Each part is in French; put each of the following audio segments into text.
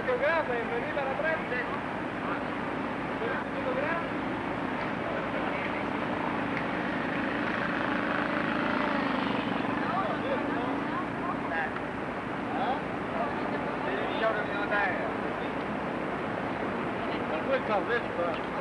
radiogramma e veniva la prende. Volete il fotogramma? Quel carretto.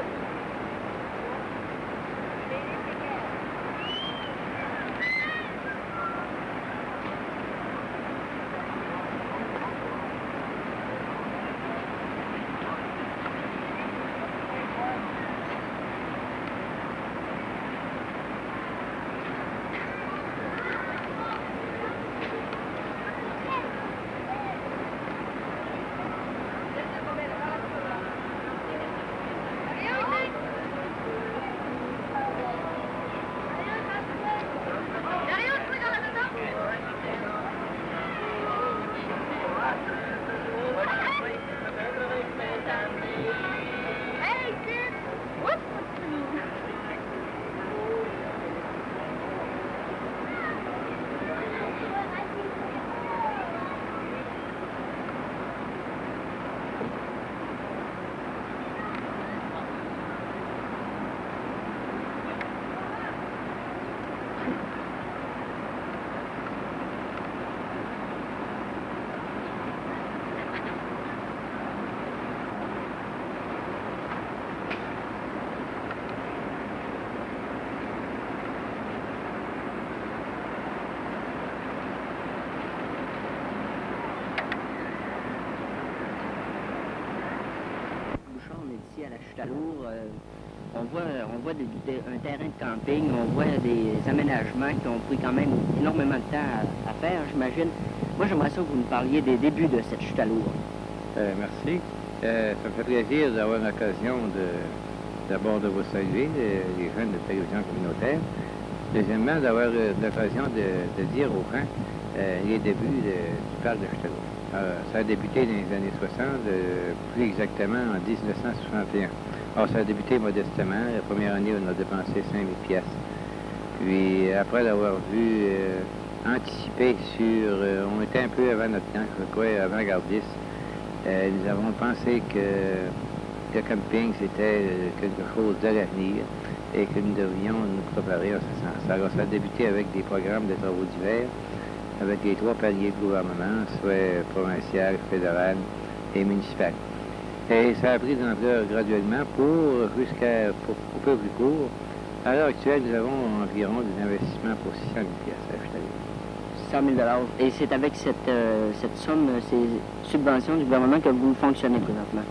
Ici à la Chute-à-Lourd, on voit un terrain de camping, on voit des aménagements qui ont pris quand même énormément de temps à faire, j'imagine. Moi, j'aimerais ça que vous me parliez des débuts de cette Chute-à-Lourd. Merci. Ça me fait plaisir d'avoir l'occasion d'abord de vous saluer, les jeunes de télévision communautaire. Deuxièmement, d'avoir l'occasion de dire aux gens les débuts du parc de Chute-à-Lourd. Ça a débuté dans les années 60, plus exactement en 1961. Alors, ça a débuté modestement. La première année, on a dépensé 5 000 piastres. Puis, après l'avoir vu anticiper sur... on était un peu avant notre temps, je crois, avant-gardiste. Nous avons pensé que le camping, c'était quelque chose de l'avenir et que nous devions nous préparer en ce sens. Alors, ça a débuté avec des programmes de travaux d'hiver, avec les 3 paliers de gouvernement, soit provincial, fédéral et municipal. Et ça a pris de l'ampleur graduellement pour peu plus court. À l'heure actuelle, nous avons environ des investissements pour 600 000 piastres à 600 000 $. Et c'est avec cette somme, ces subventions du gouvernement que vous fonctionnez présentement?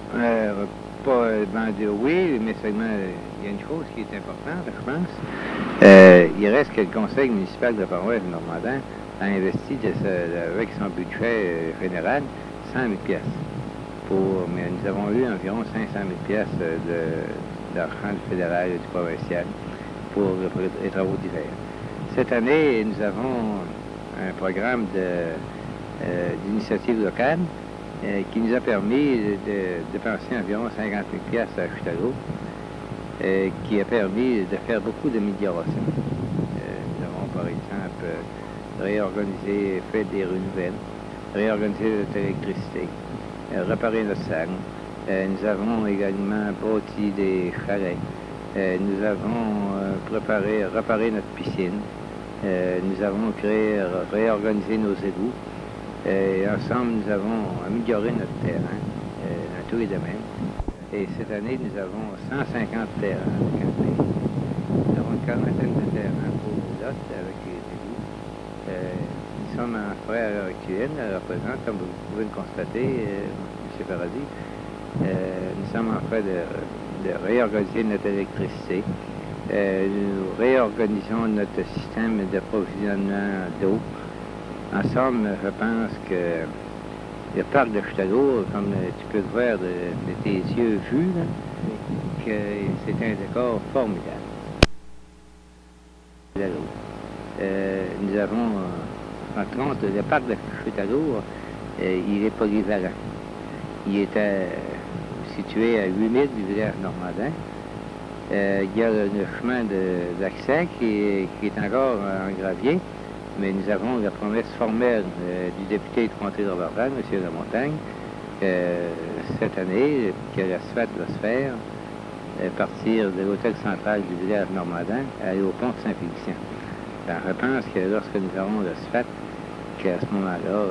Oui, mais seulement, il y a une chose qui est importante, je pense. Il reste que le conseil municipal de paroisse de Normandin a investi avec son budget fédéral 100 000 piastres. Mais nous avons eu environ 500 000 piastres d'argent du fédéral et du provincial pour les travaux d'hiver. Cette année, nous avons un programme d'initiative locale qui nous a permis de dépenser environ 50 000 piastres à Chute-à-Lourd, qui a permis de faire beaucoup d'améliorations. Nous avons, par exemple, réorganisé, fait des rues nouvelles, réorganisé notre électricité, réparé notre salle. Nous avons également bâti des chalets. Nous avons réparé notre piscine. Nous avons réorganisé nos égouts. Ensemble, nous avons amélioré notre terrain dans tous les domaines. Et cette année, nous avons 150 terrains de camping. Nous avons une quarantaine de terrains pour les lots avec les égouts. Nous sommes en frais à l'heure actuelle, à présent, comme vous pouvez le constater, M. Paradis. Nous sommes en train de réorganiser notre électricité. Nous réorganisons notre système d'approvisionnement d'eau. En somme, je pense que le parc de Chute-à-Lourd, comme tu peux le voir de tes yeux vus, là, que c'est un décor formidable. Nous avons, par contre, le parc de Chute-à-Lourd, il est polyvalent. Il était situé à 8 000 du village normandin. Il y a le chemin d'accès qui est encore en gravier, mais nous avons la promesse formelle du député de comté de Roberval, M. Lamontagne, cette année, que la SFAT va se faire, partir de l'hôtel central du village normandin à aller au pont de Saint-Félicien. Alors, je pense que lorsque nous aurons le SFAT, qu'à ce moment-là,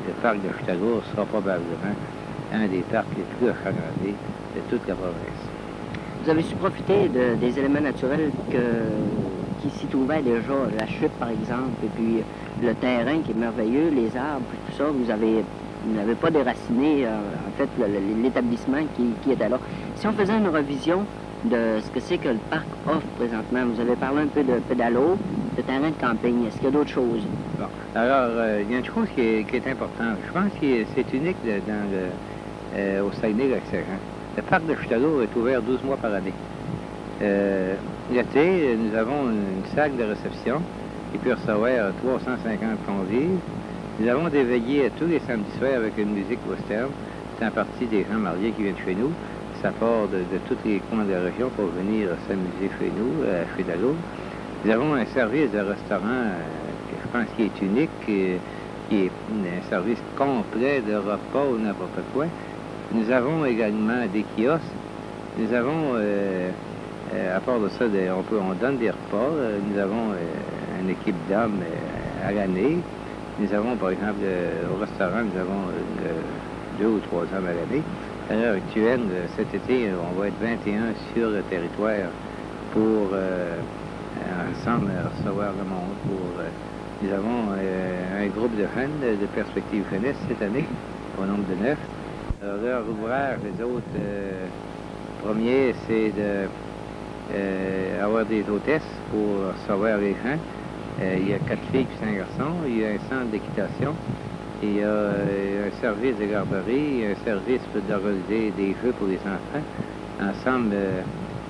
le parc de Chutalour sera probablement un des parcs les plus achalandés de toute la province. Vous avez su profiter des éléments naturels qui s'y trouvaient déjà, la chute par exemple, et puis le terrain qui est merveilleux, les arbres, tout ça. Vous n'avez pas déraciné, en fait, l'établissement qui était là. Si on faisait une revision de ce que c'est que le parc offre présentement, vous avez parlé un peu de pédalo, de terrain de camping. Est-ce qu'il y a d'autres choses? Bon. Alors, il y a une chose qui est importante. Je pense que c'est unique au Saguenay-Lac-Saint-Jean. Le parc de Chutalour est ouvert 12 mois par année. L'été, nous avons une salle de réception qui peut recevoir 350 convives. Nous avons des veillées tous les samedis soirs avec une musique western. C'est en partie des gens mariés qui viennent chez nous. Ça part de tous les coins de la région pour venir s'amuser chez nous, à Chutalour. Nous avons un service de restaurant, je pense, qui est unique, qui est un service complet de repas ou n'importe quoi. Nous avons également des kiosques. Nous avons, à part de ça, on donne des repas. Nous avons une équipe d'hommes à l'année. Nous avons, par exemple, au restaurant, nous avons 2 ou 3 hommes à l'année. À l'heure actuelle, cet été, on va être 21 sur le territoire pour ensemble recevoir le monde. Nous avons un groupe de jeunes de Perspective Jeunesse cette année, au nombre de 9. Alors, leur ouvrage, les autres premiers, c'est d'avoir des hôtesses pour recevoir les gens. Il y a 4 filles et 5 garçons. Il y a un centre d'équitation. Il y a un service de garderie, un service d'organiser des jeux pour les enfants. Ensemble,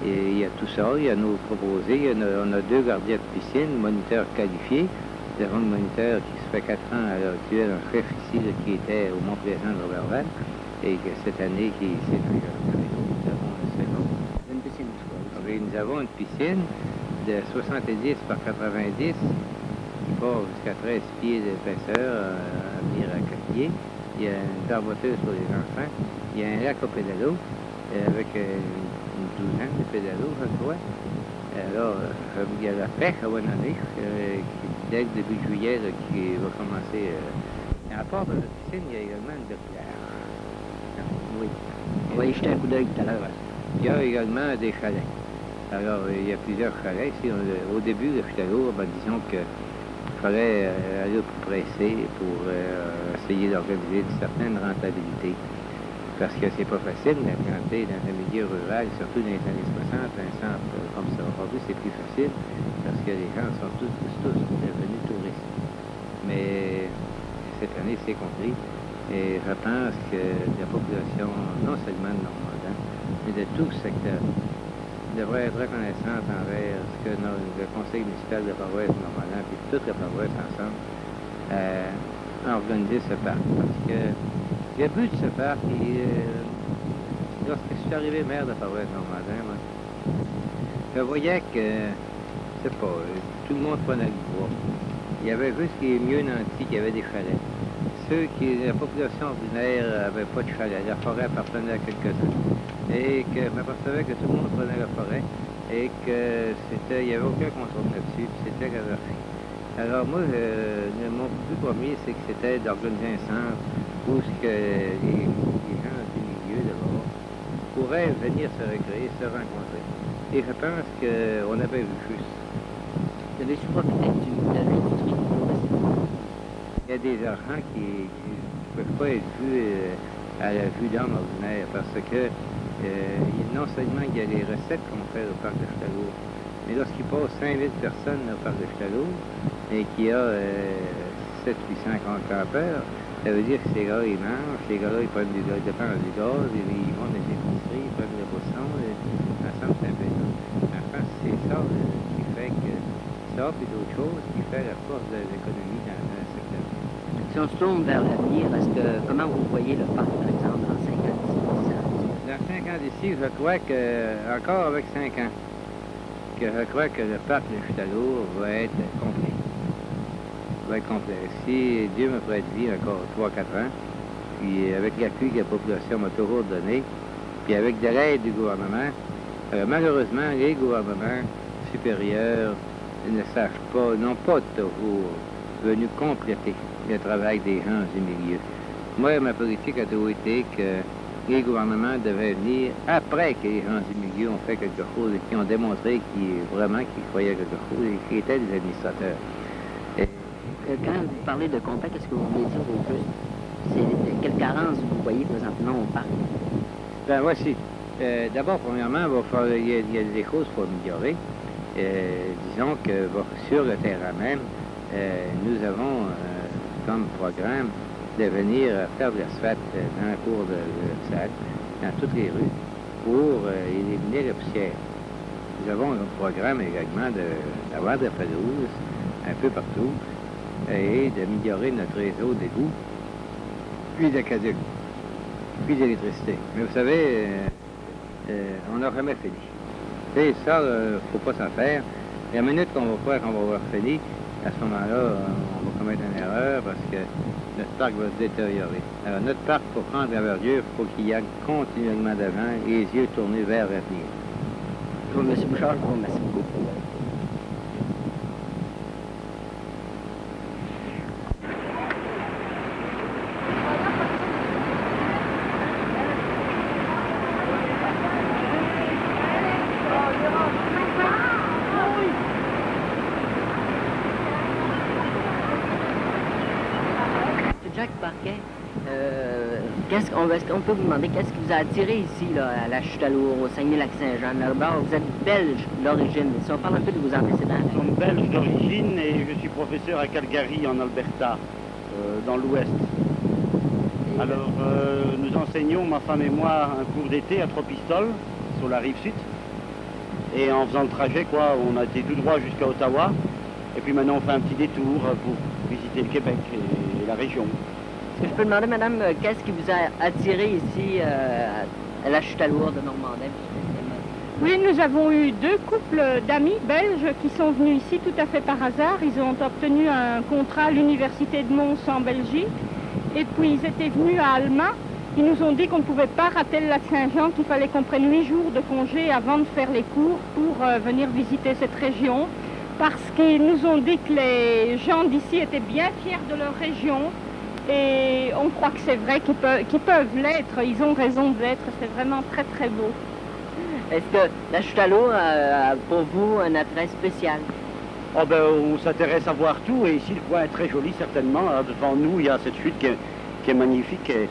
il y a tout ça. Il y a nos proposés. On a 2 gardiens de piscine, moniteurs qualifiés. Nous avons un moniteur qui se fait 4 ans à l'heure actuelle, un chef ici, qui était au Mont-Plaisant de Roberval. Et que cette année, qui s'est engagé avec nous, nous avons un second. Une piscine, Nous avons une piscine de 70 par 90 qui part jusqu'à 13 pieds d'épaisseur à venir à 4 pieds. Il y a une barboteuse pour les enfants. Il y a un lac au pédalo avec une douzaine de pédalos, je crois. Alors, il y a la pêche à Wananich, dès le début de juillet, qui va commencer. À part de la piscine, il y a également une bergère. Oui. On va y jeter un coup d'œil tout à l'heure. Il y a également des chalets. Alors, il y a plusieurs chalets ici. Au début de Chutalour, disons qu'il fallait aller au plus pressé pour essayer d'organiser une certaine rentabilité. Parce que c'est pas facile d'implanter dans un milieu rural, surtout dans les années 60, un centre comme ça. Aujourd'hui, c'est plus facile parce que les gens sont tous devenus touristes. Mais cette année, c'est compris. Et je pense que la population, non seulement de Normandin, mais de tout le secteur, devrait être reconnaissante envers ce que le conseil municipal de la paroisse de Normandin et toute la paroisse ensemble a organisé ce parc. Parce que le but de ce parc, lorsque je suis arrivé maire de la paroisse de Normandin, moi, je voyais que, je sais pas, tout le monde prenait le bois. Il y avait juste les mieux nantis qui avaient des chalets. La population ordinaire n'avait pas de chalet. La forêt appartenait à quelques-uns. Et que je m'apercevais que tout le monde prenait la forêt et qu'il n'y avait aucun contrôle là-dessus, puis c'était anarchique. Alors moi, mon but premier, c'est que c'était d'organiser un centre où les gens du milieu d'abord pourraient venir se recréer, se rencontrer. Et je pense qu'on avait vu juste. Vous avez su profiter de l'industrie. Il y a des argents qui ne peuvent pas être vus à la vue d'homme ordinaire parce que non seulement il y a les recettes qu'on fait au parc de Chutalour, mais lorsqu'il passe 5000 personnes au parc de Chutalour et qu'il y a 700-800 campeurs, ça veut dire que ces gars, ils mangent, ces gars-là, ils prennent du gaz, ils dépensent du gaz, ils vont dans les épiceries, ils prennent le boisson, ensemble, c'est un peu ça. Enfin, c'est ça qui fait que ça, puis d'autres choses, qui fait la force de l'économie dans le secteur. Si on se tourne vers l'avenir, comment vous voyez le parc, par exemple, dans 5 ans, 10 ans? Dans 5 ans d'ici, je crois que, encore avec 5 ans, que je crois que le parc de Chutalour va être complet. Va être complet. Si Dieu me prête vie encore 3-4 ans, puis avec l'appui que la population m'a toujours donné, puis avec de l'aide du gouvernement, malheureusement, les gouvernements supérieurs ne sachent pas, n'ont pas toujours venu compléter le travail des gens du milieu. Moi, ma politique a toujours été que les gouvernements devaient venir après que les gens du milieu ont fait quelque chose et qui ont démontré qu'ils croyaient quelque chose et qui étaient des administrateurs. Et Quand vous parlez de compacts, qu'est-ce que vous voulez dire au juste? C'est quelle carence vous voyez présentement au parc? ben voici. D'abord, premièrement, il y a des choses pour améliorer. Disons que sur le terrain même, nous avons comme programme de venir faire de l'asphalte dans la cour de l'Université, dans toutes les rues, pour éliminer la poussière. Nous avons un programme également d'avoir de la pelouse un peu partout et d'améliorer notre réseau d'égouts, puis d'aqueduc, puis d'électricité. Mais vous savez, on n'a jamais fini. Et ça, il ne faut pas s'en faire. La minute qu'on va croire qu'on va avoir fini, à ce moment-là, on va commettre une erreur parce que notre parc va se détériorer. Alors, notre parc, pour prendre l'envergure, il faut qu'il y aille continuellement devant et les yeux tournés vers l'avenir. M. Bouchard, je vous remercie beaucoup. Jacques Parquet, est-ce qu'on peut vous demander qu'est-ce qui vous a attiré ici, là, à la Chute-à-Lourdes, au Saguenay-Lac-Saint-Jean? D'abord, vous êtes belge d'origine. Si on parle un peu de vos antécédents. Nous sommes belges d'origine et je suis professeur à Calgary, en Alberta, dans l'Ouest. Alors, nous enseignons, ma femme et moi, un cours d'été à Trois-Pistoles, sur la rive sud. Et en faisant le trajet, on a été tout droit jusqu'à Ottawa. Et puis maintenant, on fait un petit détour pour visiter le Québec et la région. Est-ce que je peux demander, madame, qu'est-ce qui vous a attiré ici à la Chute-à-Lourdes de Normandin? Oui, nous avons eu 2 couples d'amis belges qui sont venus ici tout à fait par hasard. Ils ont obtenu un contrat à l'Université de Mons en Belgique. Et puis ils étaient venus à Alma. Ils nous ont dit qu'on ne pouvait pas rater le lac Saint-Jean, qu'il fallait qu'on prenne 8 jours de congé avant de faire les cours pour venir visiter cette région. Parce qu'ils nous ont dit que les gens d'ici étaient bien fiers de leur région. Et on croit que c'est vrai qu'ils peuvent l'être. Ils ont raison de l'être. C'est vraiment très très beau. Est-ce que la Chute-à-Lourdes a pour vous un attrait spécial? Oh ben, on s'intéresse à voir tout et ici le coin est très joli certainement. Alors, devant nous, il y a cette chute qui est magnifique. Et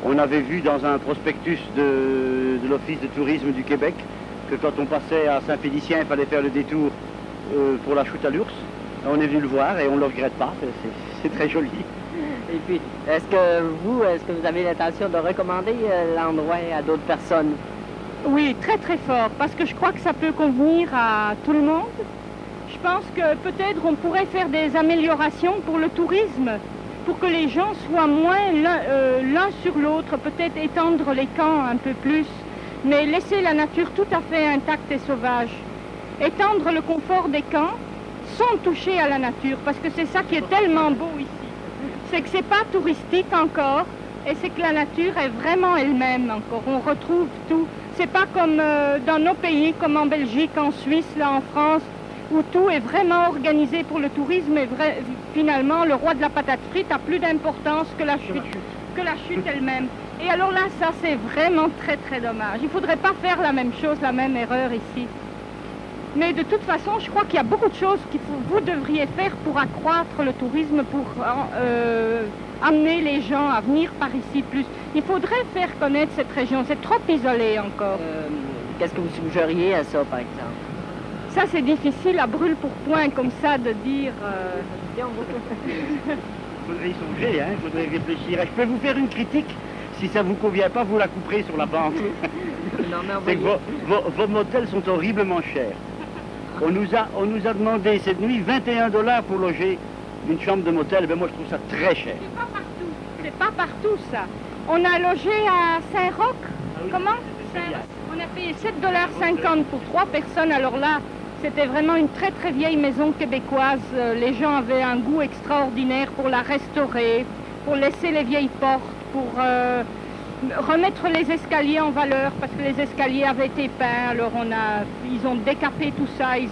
on avait vu dans un prospectus de l'Office de tourisme du Québec que quand on passait à Saint-Félicien, il fallait faire le détour pour la chute à l'ours. On est venu le voir et on ne le regrette pas, c'est très joli. Et puis, est-ce que vous avez l'intention de recommander l'endroit à d'autres personnes? Oui, très très fort, parce que je crois que ça peut convenir à tout le monde. Je pense que peut-être on pourrait faire des améliorations pour le tourisme, pour que les gens soient moins l'un sur l'autre, peut-être étendre les camps un peu plus, mais laisser la nature tout à fait intacte et sauvage. Étendre le confort des camps sans toucher à la nature, parce que c'est ça qui est tellement beau ici. C'est que c'est pas touristique encore, et c'est que la nature est vraiment elle-même encore. On retrouve tout. C'est pas comme dans nos pays, comme en Belgique, en Suisse, là en France, où tout est vraiment organisé pour le tourisme et finalement le roi de la patate frite a plus d'importance que la chute elle-même. Et alors là, ça c'est vraiment très très dommage. Il ne faudrait pas faire la même chose, la même erreur ici. Mais de toute façon, je crois qu'il y a beaucoup de choses que vous devriez faire pour accroître le tourisme, pour amener les gens à venir par ici plus. Il faudrait faire connaître cette région, c'est trop isolé encore. Qu'est-ce que vous suggériez à ça, par exemple? Ça, c'est difficile à brûle pour point comme ça de dire... Il faudrait y songer, il faudrait réfléchir. Je peux vous faire une critique. Si ça ne vous convient pas, vous la couperez sur la pente. Non, mais C'est que vos motels sont horriblement chers. On nous a demandé cette nuit 21 $ pour loger une chambre de motel. Ben moi, je trouve ça très cher. C'est pas partout. C'est pas partout, ça. On a logé à Saint-Roch. Ah oui, Comment On a payé 7,50 $ pour 3 personnes. Alors là, c'était vraiment une très très vieille maison québécoise. Les gens avaient un goût extraordinaire pour la restaurer, pour laisser les vieilles portes. pour remettre les escaliers en valeur, parce que les escaliers avaient été peints, alors ils ont décapé tout ça, et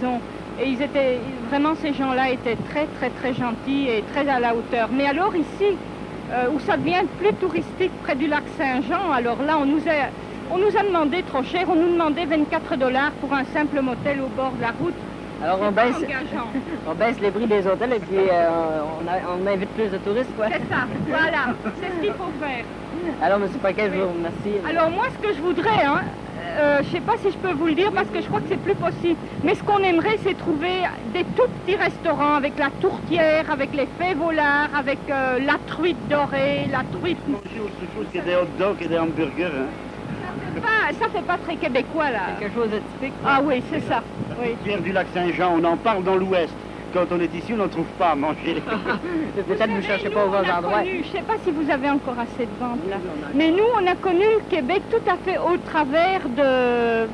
ils étaient, vraiment ces gens-là étaient très très très gentils et très à la hauteur. Mais alors ici, où ça devient plus touristique près du lac Saint-Jean, alors là on nous a demandé trop cher, on nous demandait 24 $ pour un simple motel au bord de la route. Alors on baisse les prix des hôtels et puis on invite plus de touristes, quoi. C'est ça, voilà, c'est ce qu'il faut faire. Alors, M. Paquet, je vous remercie. Alors moi, ce que je voudrais, je ne sais pas si je peux vous le dire parce que je crois que c'est plus possible, mais ce qu'on aimerait, c'est trouver des tout petits restaurants avec la tourtière, avec les fèves au lard, avec la truite dorée, la truite... Manger autre chose que des hot dogs et des hamburgers, hein. Ça fait pas très québécois, là. Quelque chose de typique. Ah oui, c'est ça. Oui. Pierre du lac Saint-Jean, on en parle dans l'Ouest. Quand on est ici, on n'en trouve pas à manger. Peut-être vous ne cherchez pas au bon endroit. Je ne sais pas si vous avez encore assez de ventes là. Mais nous, on a connu le Québec tout à fait au travers de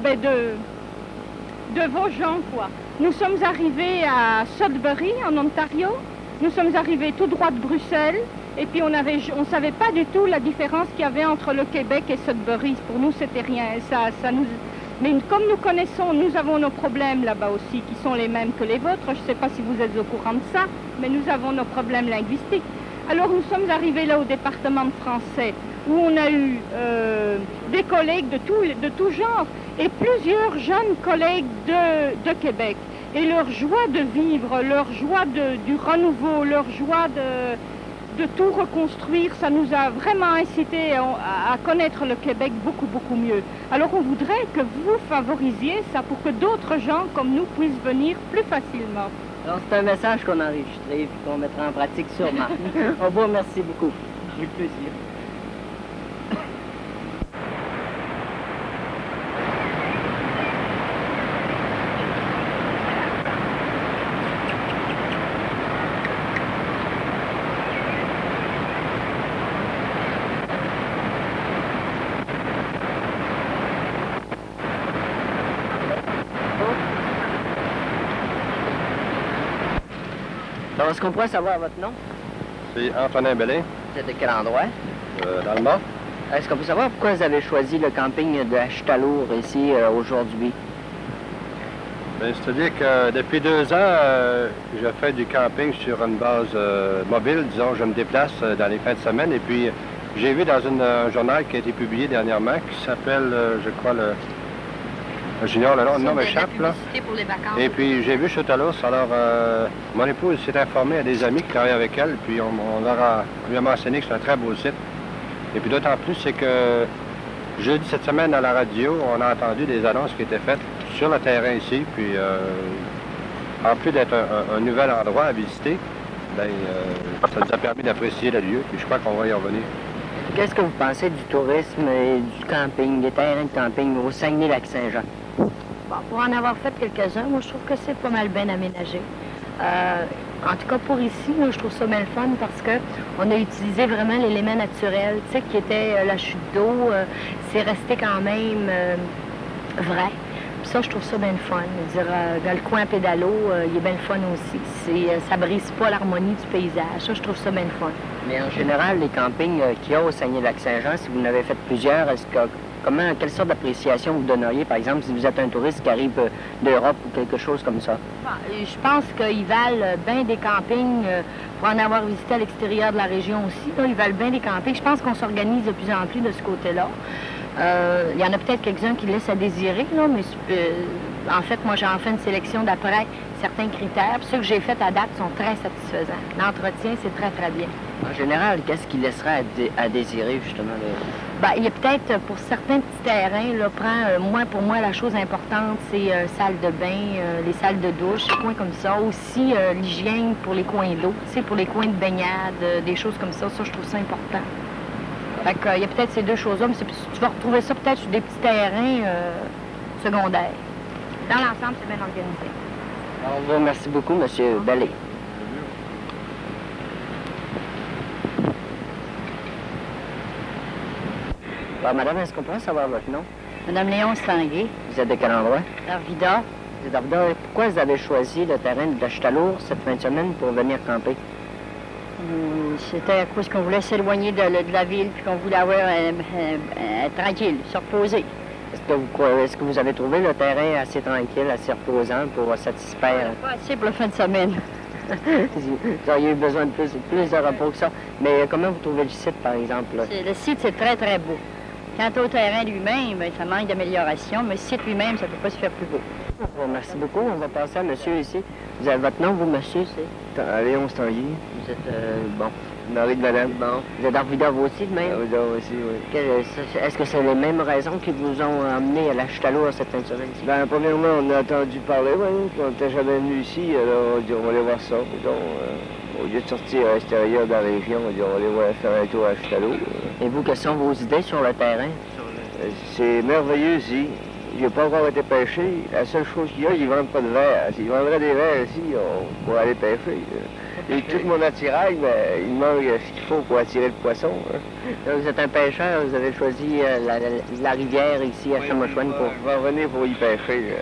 vos gens, quoi. Nous sommes arrivés à Sudbury, en Ontario. Nous sommes arrivés tout droit de Bruxelles. Et puis on ne savait pas du tout la différence qu'il y avait entre le Québec et Sudbury. Pour nous, c'était rien. Mais comme nous connaissons, nous avons nos problèmes là-bas aussi, qui sont les mêmes que les vôtres. Je ne sais pas si vous êtes au courant de ça, mais nous avons nos problèmes linguistiques. Alors nous sommes arrivés là au département de français, où on a eu des collègues de tout genre, et plusieurs jeunes collègues de Québec. Et leur joie de vivre, leur joie du renouveau, leur joie de tout reconstruire, ça nous a vraiment incité à connaître le Québec beaucoup, beaucoup mieux. Alors on voudrait que vous favorisiez ça pour que d'autres gens comme nous puissent venir plus facilement. Alors c'est un message qu'on a enregistré et qu'on mettra en pratique sûrement. On vous remercie beaucoup. Avec plaisir. Alors, est-ce qu'on pourrait savoir votre nom? C'est Antonin Bellin, Vous êtes de quel endroit? dans le Nord. Est-ce qu'on peut savoir pourquoi vous avez choisi le camping de Achetour ici aujourd'hui? Ben, c'est-à-dire que depuis 2 ans, je fais du camping sur une base mobile. Disons, je me déplace dans les fins de semaine. Et puis, j'ai vu dans un journal qui a été publié dernièrement, qui s'appelle, je crois, j'ignore le nom m'échappe, là. Pour les vacances. Et puis, j'ai vu Chotalos. Alors, mon épouse s'est informée à des amis qui travaillent avec elle. Puis, on leur a lui mentionné que c'est un très beau site. Et puis, d'autant plus, c'est que jeudi cette semaine, à la radio, on a entendu des annonces qui étaient faites sur le terrain ici. Puis, en plus d'être un nouvel endroit à visiter, ben, ça nous a permis d'apprécier le lieu. Puis, je crois qu'on va y revenir. Qu'est-ce que vous pensez du tourisme et du camping, des terrains de camping au Saguenay-Lac-Saint-Jean? Bon, pour en avoir fait quelques-uns, moi, je trouve que c'est pas mal bien aménagé. En tout cas, pour ici, moi, je trouve ça bien le fun parce qu'on a utilisé vraiment l'élément naturel, tu sais, qui était la chute d'eau. C'est resté quand même vrai. Puis ça, je trouve ça bien le fun. Je veux dire, dans le coin Pédalo, il est bien le fun aussi. Ça brise pas l'harmonie du paysage. Ça, je trouve ça bien le fun. Mais en général, les campings qu'il y a au Saguenay-Lac-Saint-Jean, si vous en avez fait plusieurs, quelle sorte d'appréciation vous donneriez, par exemple, si vous êtes un touriste qui arrive d'Europe ou quelque chose comme ça? Je pense qu'ils valent bien des campings, pour en avoir visité à l'extérieur de la région aussi, là, ils valent bien des campings. Je pense qu'on s'organise de plus en plus de ce côté-là. Il y en a peut-être quelques-uns qui laissent à désirer, là, mais en fait, moi, j'en fais une sélection d'après certains critères. Puis ceux que j'ai faits à date sont très satisfaisants. L'entretien, c'est très, très bien. En général, qu'est-ce qui laisserait à désirer, justement? Bien, il y a peut-être, pour certains petits terrains, là, pour moi, la chose importante, c'est salle de bain, les salles de douche, des coins comme ça. Aussi, l'hygiène pour les coins d'eau, tu sais, pour les coins de baignade, des choses comme ça. Ça, je trouve ça important. Fait que, il y a peut-être ces deux choses-là, mais tu vas retrouver ça peut-être sur des petits terrains secondaires. Dans l'ensemble, c'est bien organisé. Alors, on vous remercie beaucoup, M. Bellé. Alors, madame, est-ce qu'on peut savoir votre nom? Madame Léon Sanguet, Vous êtes de quel endroit? Arvida. Vous êtes d'Arvida. Pourquoi vous avez choisi le terrain d'Achetour cette fin de semaine pour venir camper? C'était à cause qu'on voulait s'éloigner de la ville, puis qu'on voulait avoir tranquille, se reposer. Est-ce que vous avez trouvé le terrain assez tranquille, assez reposant pour satisfaire? Pas assez pour la fin de semaine. Vous auriez eu besoin de plus de repos que ça. Mais comment vous trouvez le site, par exemple? Le site, c'est très, très beau. Quant au terrain lui-même, ça manque d'amélioration, mais le site lui-même, ça ne peut pas se faire plus beau. Bon, merci beaucoup. On va passer à monsieur ici. Vous avez votre nom, vous, monsieur? Léon Stanguy, Vous êtes, bon, Marie de Madame. bon. Vous êtes Arvida, vous aussi, de même? Arvida aussi, oui. Est-ce que c'est les mêmes raisons qui vous ont amené à la Chutalo à cette fin de semaine-ci? Ben, premièrement, on a entendu parler, puis on n'était jamais venu ici, alors on dit on va aller voir ça. Au lieu de sortir à l'extérieur de la région, on dit on va aller voir, faire un tour à Chutalo. Et vous, quelles sont vos idées sur le terrain? C'est merveilleux ici. Il n'a pas encore été pêché. La seule chose qu'il y a, ils ne vendent pas de verre. S'ils vendraient des verres ici, on pourrait aller pêcher. Et tout mon attirail, mais il manque ce qu'il faut pour attirer le poisson. Donc, vous êtes un pêcheur, vous avez choisi la rivière ici à Chamochouane pour... Je vais revenir pour y pêcher.